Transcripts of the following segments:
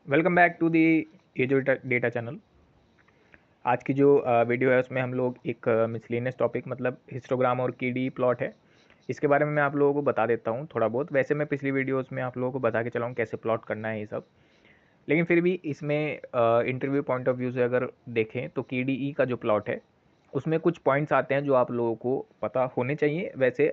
Welcome back to the एजो data channel. आज की जो वीडियो है उसमें हम लोग एक मिसलेनियस टॉपिक मतलब हिस्टोग्राम और केडी प्लॉट है, इसके बारे में मैं आप लोगों को बता देता हूँ थोड़ा बहुत। वैसे मैं पिछली वीडियोस में आप लोगों को बता के चला हूँ कैसे प्लॉट करना है ये सब, लेकिन फिर भी इसमें इंटरव्यू पॉइंट ऑफ व्यू से अगर देखें तो केडीई का जो प्लॉट है उसमें कुछ पॉइंट्स आते हैं जो आप लोगों को पता होने चाहिए। वैसे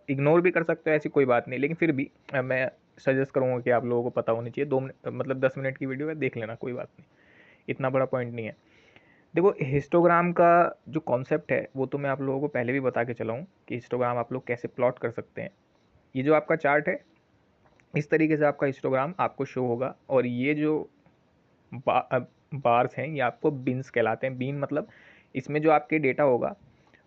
इग्नोर भी कर सकते हो, ऐसी कोई बात नहीं, लेकिन फिर भी मैं सजेस्ट करूँगा कि आप लोगों को पता होनी चाहिए। 2 मिनट मतलब 10 मिनट की वीडियो है, देख लेना, कोई बात नहीं, इतना बड़ा पॉइंट नहीं है। देखो, हिस्टोग्राम का जो कॉन्सेप्ट है वो तो मैं आप लोगों को पहले भी बता के चला हूँ कि हिस्टोग्राम आप लोग कैसे प्लॉट कर सकते हैं। ये जो आपका चार्ट है, इस तरीके से आपका हिस्टोग्राम आपको शो होगा, और ये जो बार्स हैं ये आपको बिन्स कहलाते हैं। बीन मतलब इसमें जो आपके डेटा होगा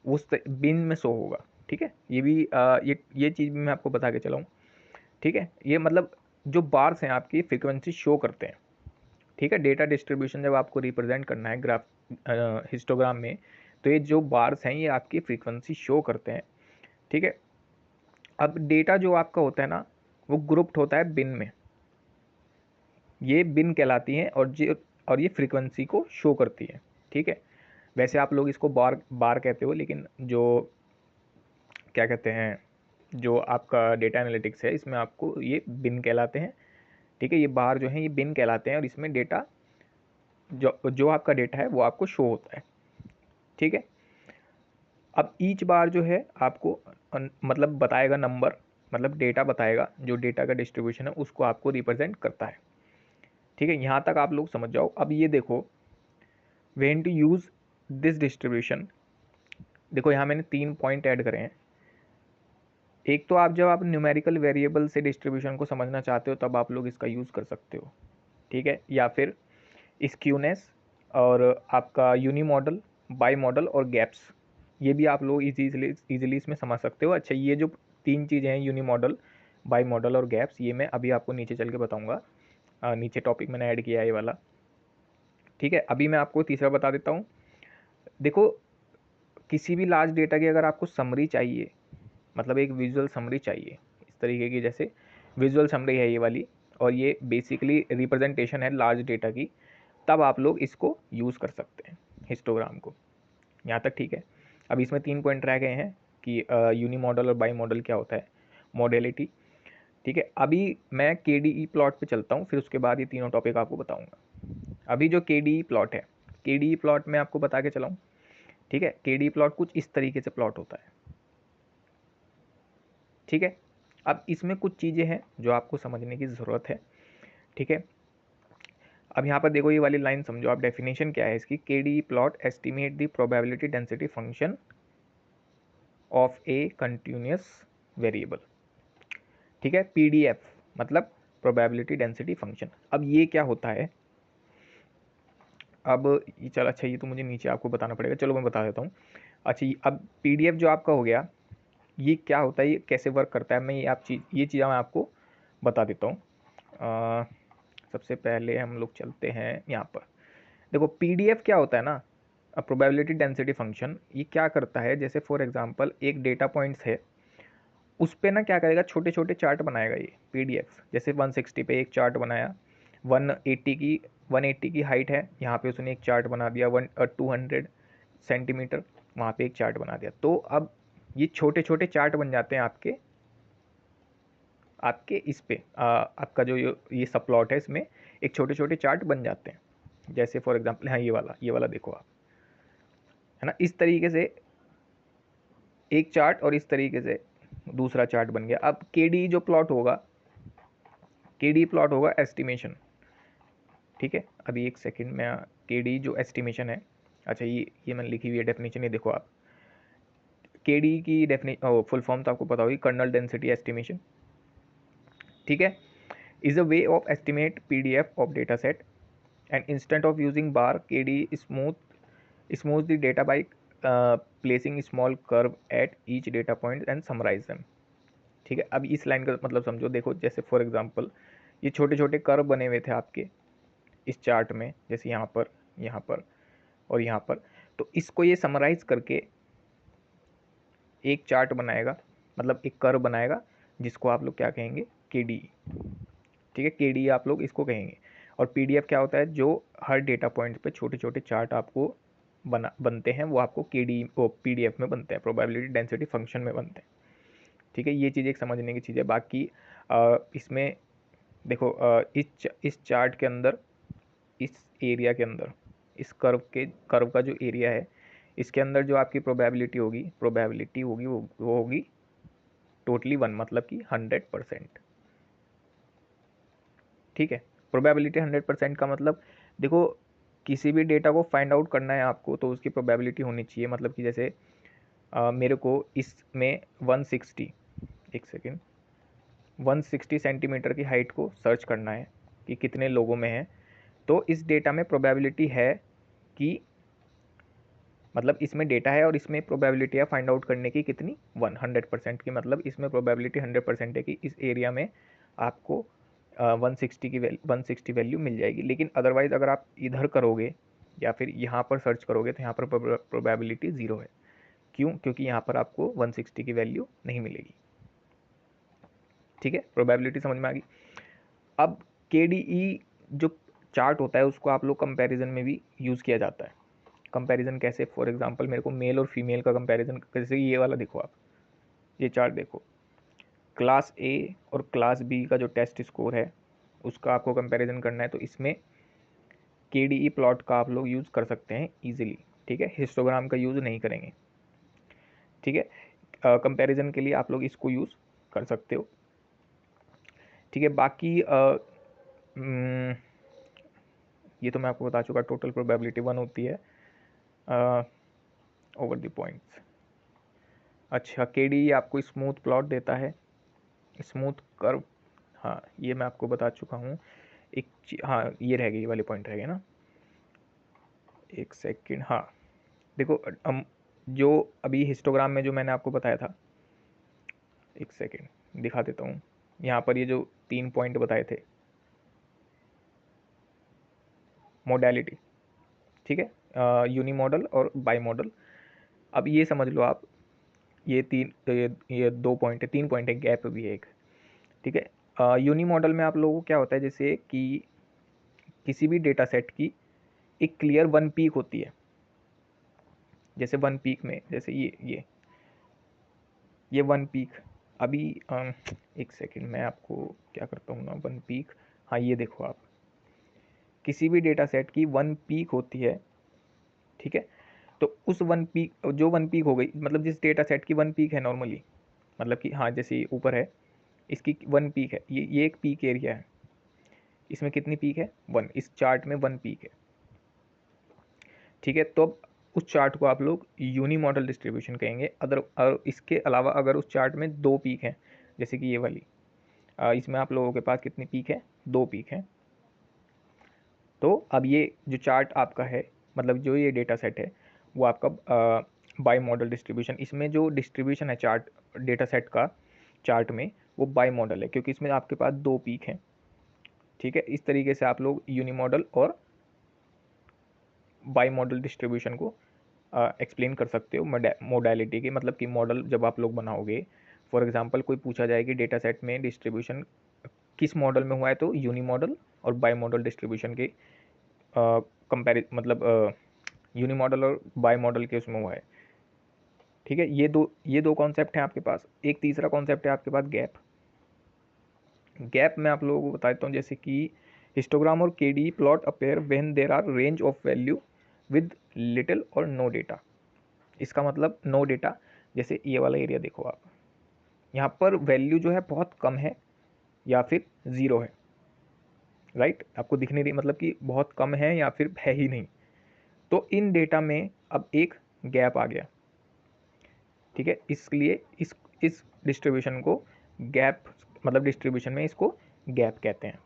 उस बिन में शो होगा। ठीक है, ये भी ये चीज़ भी मैं आपको बता के चलाऊँ। ठीक है, ये मतलब जो बार्स हैं आपकी फ्रीक्वेंसी शो करते हैं। ठीक है, डेटा डिस्ट्रीब्यूशन जब आपको रिप्रेजेंट करना है ग्राफ हिस्टोग्राम में, तो ये जो बार्स हैं ये आपकी फ्रीक्वेंसी शो करते हैं। ठीक है, अब डेटा जो आपका होता है ना वो ग्रुप्ड होता है बिन में, ये बिन कहलाती हैं, और ये फ्रीक्वेंसी को शो करती है। ठीक है, वैसे आप लोग इसको बार बार कहते हो, लेकिन जो क्या कहते हैं, जो आपका डेटा एनालिटिक्स है इसमें आपको ये बिन कहलाते हैं। ठीक है, ये बार जो है ये बिन कहलाते हैं, और इसमें डेटा जो जो आपका डेटा है वो आपको शो होता है। ठीक है, अब ईच बार जो है आपको मतलब बताएगा नंबर, मतलब डेटा बताएगा, जो डेटा का डिस्ट्रीब्यूशन है उसको आपको रिप्रेजेंट करता है। ठीक है, यहाँ तक आप लोग समझ जाओ। अब ये देखो, when to use this distribution, देखो यहाँ मैंने 3 पॉइंट ऐड करे हैं। एक तो आप जब आप न्यूमेरिकल वेरिएबल से डिस्ट्रीब्यूशन को समझना चाहते हो तब आप लोग इसका यूज़ कर सकते हो। ठीक है, या फिर स्क्यूनेस, और आपका यूनी मॉडल, बाई मॉडल और गैप्स, ये भी आप लोग इजीली इसमें समझ सकते हो। अच्छा, ये जो 3 चीज़ें हैं, यूनी मॉडल, बाई मॉडल और गैप्स, ये मैं अभी आपको नीचे चल के बताऊंगा। नीचे टॉपिक मैंने ऐड किया है ये वाला। ठीक है, अभी मैं आपको तीसरा बता देता हूँ। देखो, किसी भी लार्ज डेटा की अगर आपको समरी चाहिए, मतलब एक विजुअल समरी चाहिए इस तरीके की, जैसे विजुअल समरी है ये वाली, और ये बेसिकली रिप्रेजेंटेशन है लार्ज डेटा की, तब आप लोग इसको यूज़ कर सकते हैं हिस्टोग्राम को। यहाँ तक ठीक है। अब इसमें 3 पॉइंट रह गए हैं कि यूनी मॉडल और बाई मॉडल क्या होता है, मॉडलिटी। ठीक है, अभी मैं के डी ई प्लॉट पे चलता हूँ, फिर उसके बाद ये तीनों टॉपिक आपको बताऊँगा। अभी जो के डी ई प्लॉट है, के डी ई प्लॉट में आपको बता के चलाऊँ। ठीक है, के डी ई प्लॉट कुछ इस तरीके से प्लॉट होता है। ठीक है, अब इसमें कुछ चीज़ें हैं जो आपको समझने की ज़रूरत है। ठीक है, अब यहाँ पर देखो, ये वाली लाइन समझो आप। डेफिनेशन क्या है इसकी, के D plot estimate the probability density function of a continuous variable. ठीक है, पीडीएफ मतलब प्रोबेबिलिटी डेंसिटी फंक्शन। अब ये क्या होता है, अब ये चल, अच्छा ये तो मुझे नीचे आपको बताना पड़ेगा, चलो मैं बता देता हूँ। अच्छा, अब पीडीएफ जो आपका हो गया, ये क्या होता है, ये कैसे वर्क करता है, मैं ये चीज़ें मैं आपको बता देता हूँ। सबसे पहले हम लोग चलते हैं यहाँ पर। देखो, पीडीएफ क्या होता है ना, प्रोबेबिलिटी डेंसिटी फंक्शन, ये क्या करता है, जैसे फॉर एग्जांपल एक डेटा पॉइंट्स है, उस पे ना क्या करेगा, छोटे छोटे चार्ट बनाएगा ये पीडीएफ। जैसे 160 पे एक चार्ट बनाया, 180 की हाइट है, यहाँ पे उसने एक चार्ट बना दिया। 200 सेंटीमीटर, वहाँ पे एक चार्ट बना दिया। तो अब ये छोटे छोटे चार्ट बन जाते हैं आपके आपके इस पे आपका जो ये सब प्लॉट है, इसमें एक छोटे छोटे चार्ट बन जाते हैं। जैसे फॉर एग्जांपल, हाँ ये वाला देखो आप, है ना, इस तरीके से एक चार्ट, और इस तरीके से दूसरा चार्ट बन गया। अब केडी जो प्लॉट होगा, केडी प्लॉट होगा एस्टिमेशन। ठीक है, अभी एक सेकंड में, केडी जो एस्टिमेशन है, अच्छा ये मैंने लिखी हुई है डेफिनेशन, ये देखो आप। केडी की फुल फॉर्म तो आपको पता होगी, कर्नल डेंसिटी एस्टिमेशन। ठीक है, is a way of estimate PDF of data set, and instant of using bar, KD smooth the data by placing small curve at each data point and summarise them. ठीक है, अब इस line का मतलब समझो। देखो, जैसे फॉर एग्जांपल ये छोटे छोटे कर्व बने हुए थे आपके इस चार्ट में, जैसे यहाँ पर और यहाँ पर, तो इसको ये समराइज करके एक चार्ट बनाएगा, मतलब एक कर्व बनाएगा, जिसको आप लोग क्या कहेंगे, के डी। ठीक है, के डी आप लोग इसको कहेंगे। और पीडीएफ क्या होता है, जो हर डेटा पॉइंट पे छोटे छोटे चार्ट आपको बनते हैं, वो आपको पीडीएफ में बनते हैं, प्रोबेबिलिटी डेंसिटी फंक्शन में बनते हैं। ठीक है, ये चीज़ एक समझने की चीज़ है। बाकी इसमें देखो, इस चार्ट के अंदर, इस एरिया के अंदर, इस कर्व का जो एरिया है, इसके अंदर जो आपकी प्रोबेबिलिटी होगी वो होगी टोटली 1, मतलब कि 100%। ठीक है, प्रोबेबिलिटी 100% का मतलब, देखो किसी भी डेटा को फाइंड आउट करना है आपको तो उसकी प्रोबेबिलिटी होनी चाहिए। मतलब कि जैसे मेरे को इसमें 160, एक सेकेंड, 160 सेंटीमीटर की हाइट को सर्च करना है कि कितने लोगों में है, तो इस डेटा में प्रोबेबिलिटी है कि, मतलब इसमें डेटा है और इसमें प्रोबेबिलिटी है फाइंड आउट करने की कितनी, 100% की। मतलब इसमें प्रोबेबिलिटी 100% है कि इस एरिया में आपको 160 वैल्यू मिल जाएगी। लेकिन अदरवाइज अगर आप इधर करोगे या फिर यहाँ पर सर्च करोगे तो यहाँ पर प्रोबेबिलिटी 0 है। क्यों? क्योंकि यहाँ पर आपको 160 की वैल्यू नहीं मिलेगी। ठीक है, प्रोबेबिलिटी समझ में आ गई। अब KDE जो चार्ट होता है उसको आप लोग कंपैरिजन में भी यूज़ किया जाता है। कंपैरिजन कैसे? फॉर एग्जांपल मेरे को मेल और फीमेल का कंपैरिजन, जैसे ये वाला देखो आप, ये चार्ट देखो, क्लास A और क्लास B का जो टेस्ट स्कोर है उसका आपको कंपैरिजन करना है, तो इसमें KDE प्लॉट का आप लोग यूज़ कर सकते हैं ईजिली। ठीक है, हिस्टोग्राम का यूज़ नहीं करेंगे। ठीक है, कंपैरिजन के लिए आप लोग इसको यूज़ कर सकते हो। ठीक है, बाकी ये तो मैं आपको बता चुका, टोटल प्रोबेबिलिटी 1 होती है ओवर द पॉइंट्स। अच्छा, KDE आपको स्मूथ प्लॉट देता है, स्मूथ कर्व, हाँ ये मैं आपको बता चुका हूँ। हाँ ये रह गई, ये वाले पॉइंट रह गए ना, एक सेकेंड। हाँ देखो, जो अभी हिस्टोग्राम में जो मैंने आपको बताया था, एक सेकेंड दिखा देता हूँ। यहाँ पर ये जो 3 पॉइंट बताए थे, मोडेलिटी, ठीक है, यूनी मॉडल और बाई मॉडल। अब ये समझ लो आप, ये 2 पॉइंट है, 3 पॉइंट है, गैप भी है एक। ठीक है, यूनी मॉडल में आप लोगों को क्या होता है, जैसे कि किसी भी डेटा सेट की एक क्लियर वन पीक होती है। जैसे वन पीक में, जैसे ये वन पीक, अभी एक सेकेंड मैं आपको क्या करता हूँ ना, वन पीक, हाँ ये देखो आप, किसी भी डेटा सेट की वन पीक होती है। ठीक है, तो उस वन पीक, जो वन पीक हो गई, मतलब जिस डेटा सेट की वन पीक है नॉर्मली, मतलब कि हाँ जैसे ऊपर है, इसकी वन पीक है, ये एक पीक एरिया है, इसमें कितनी पीक है, 1, इस चार्ट में 1 पीक है। ठीक है, तो अब उस चार्ट को आप लोग यूनी मॉडल डिस्ट्रीब्यूशन कहेंगे। और इसके अलावा अगर उस चार्ट में 2 पीक हैं, जैसे कि ये वाली, इसमें आप लोगों के पास कितनी पीक है, 2 पीक हैं, तो अब ये जो चार्ट आपका है, मतलब जो ये डेटा सेट है, वो आपका बाई मॉडल डिस्ट्रीब्यूशन, इसमें जो डिस्ट्रीब्यूशन है चार्ट डेटा सेट का चार्ट में, वो बाई मॉडल है, क्योंकि इसमें आपके पास 2 पीक हैं। ठीक है, इस तरीके से आप लोग यूनी मॉडल और बाई मॉडल डिस्ट्रीब्यूशन को एक्सप्लेन कर सकते हो मोडालिटी के। मतलब कि मॉडल जब आप लोग बनाओगे, फॉर एग्जांपल कोई पूछा जाए कि डेटा सेट में डिस्ट्रीब्यूशन किस मॉडल में हुआ है, तो यूनी मॉडल और बाई मॉडल डिस्ट्रीब्यूशन के मतलब यूनी मॉडल और बाई मॉडल के उसमें हुआ है। ठीक है, ये दो कॉन्सेप्ट हैं आपके पास। एक तीसरा कॉन्सेप्ट है आपके पास, गैप। गैप मैं आप लोगों को बता देता हूँ, जैसे कि हिस्टोग्राम और KDE plot appear when there are range of value with little और नो डेटा। इसका मतलब नो डेटा, जैसे ये वाला एरिया देखो आप, यहाँ पर वैल्यू जो है बहुत कम है या फिर 0 है, राइट, आपको दिख नहीं रही, मतलब कि बहुत कम है या फिर है ही नहीं। तो इन डेटा में अब एक गैप आ गया। ठीक है, इसलिए इस डिस्ट्रीब्यूशन को गैप, मतलब डिस्ट्रीब्यूशन में इसको गैप कहते हैं।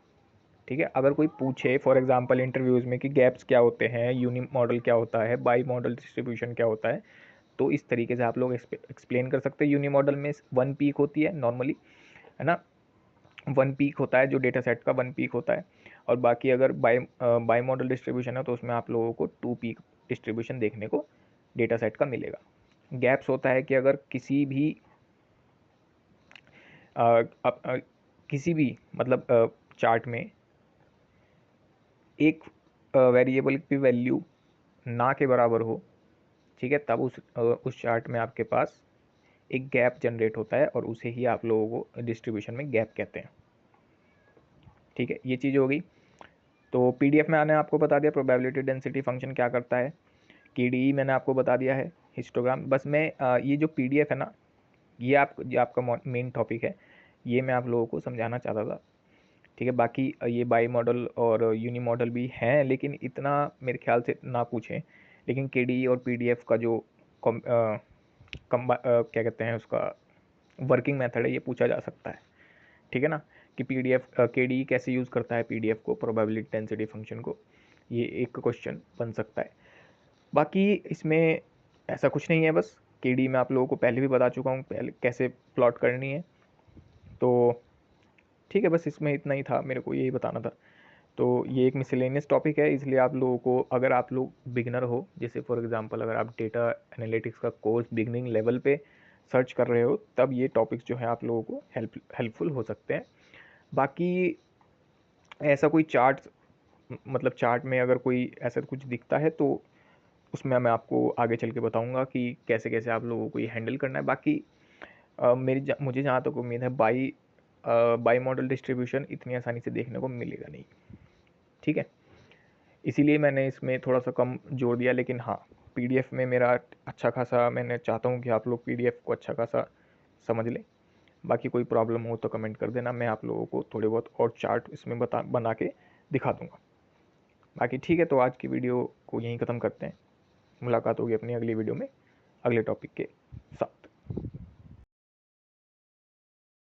ठीक है, अगर कोई पूछे फॉर एग्जांपल इंटरव्यूज़ में कि गैप्स क्या होते हैं, यूनी मॉडल क्या होता है, बाई मॉडल डिस्ट्रीब्यूशन क्या होता है, तो इस तरीके से आप लोग एक्सप्लेन कर सकते हैं। यूनी मॉडल में 1 पीक होती है नॉर्मली, है ना, 1 पीक होता है, जो डेटा सेट का 1 पीक होता है। और बाकी अगर बाई मॉडल डिस्ट्रीब्यूशन है तो उसमें आप लोगों को 2 पीक डिस्ट्रीब्यूशन देखने को डेटा सेट का मिलेगा। गैप्स होता है कि अगर किसी भी किसी भी मतलब चार्ट में एक वेरिएबल की वैल्यू ना के बराबर हो, ठीक है, तब उस चार्ट में आपके पास एक गैप जनरेट होता है और उसे ही आप लोगों को डिस्ट्रीब्यूशन में गैप कहते हैं। ठीक है, ये चीज़ हो गई। तो पीडीएफ में आने आपको बता दिया प्रोबेबिलिटी डेंसिटी फंक्शन क्या करता है, केडीई मैंने आपको बता दिया है, हिस्टोग्राम। बस मैं ये जो पीडीएफ है ना, ये आपका मेन टॉपिक है, ये मैं आप लोगों को समझाना चाहता था। ठीक है, बाकी ये बाई मॉडल और यूनी मॉडल भी हैं, लेकिन इतना मेरे ख्याल से ना पूछें। लेकिन केडीई और पीडीएफ का जो क्या कहते हैं उसका वर्किंग मेथड है, ये पूछा जा सकता है। ठीक है ना, कि पीडीएफ केडीई कैसे यूज़ करता है पीडीएफ को, प्रोबेबिलिटी डेंसिटी फंक्शन को, ये एक क्वेश्चन बन सकता है। बाकी इसमें ऐसा कुछ नहीं है, बस केडीई मैं आप लोगों को पहले भी बता चुका हूँ पहले कैसे प्लॉट करनी है। तो ठीक है, बस इसमें इतना ही था, मेरे को यही बताना था। तो ये एक मिसलेनियस टॉपिक है, इसलिए आप लोगों को, अगर आप लोग बिगनर हो, जैसे फॉर एग्जांपल अगर आप डेटा एनालिटिक्स का कोर्स बिगनिंग लेवल पे सर्च कर रहे हो, तब ये टॉपिक्स जो है आप लोगों को हेल्पफुल हो सकते हैं। बाकी ऐसा कोई चार्ट, मतलब चार्ट में अगर कोई ऐसा कुछ दिखता है तो उसमें मैं आपको आगे चल के बताऊंगा कि कैसे कैसे आप लोगों को ये हैंडल करना है। बाकी मुझे जहाँ तक उम्मीद है, बाई मॉडल डिस्ट्रीब्यूशन इतनी आसानी से देखने को मिलेगा नहीं। ठीक है, इसीलिए मैंने इसमें थोड़ा सा कम जोर दिया। लेकिन हाँ, पीडीएफ में मेरा अच्छा खासा, मैंने चाहता हूँ कि आप लोग पीडीएफ को अच्छा खासा समझ लें। बाकी कोई प्रॉब्लम हो तो कमेंट कर देना, मैं आप लोगों को थोड़े बहुत और चार्ट इसमें बना के दिखा दूँगा। बाकी ठीक है, तो आज की वीडियो को यहीं ख़त्म करते हैं। मुलाकात होगी अपनी अगली वीडियो में अगले टॉपिक के साथ।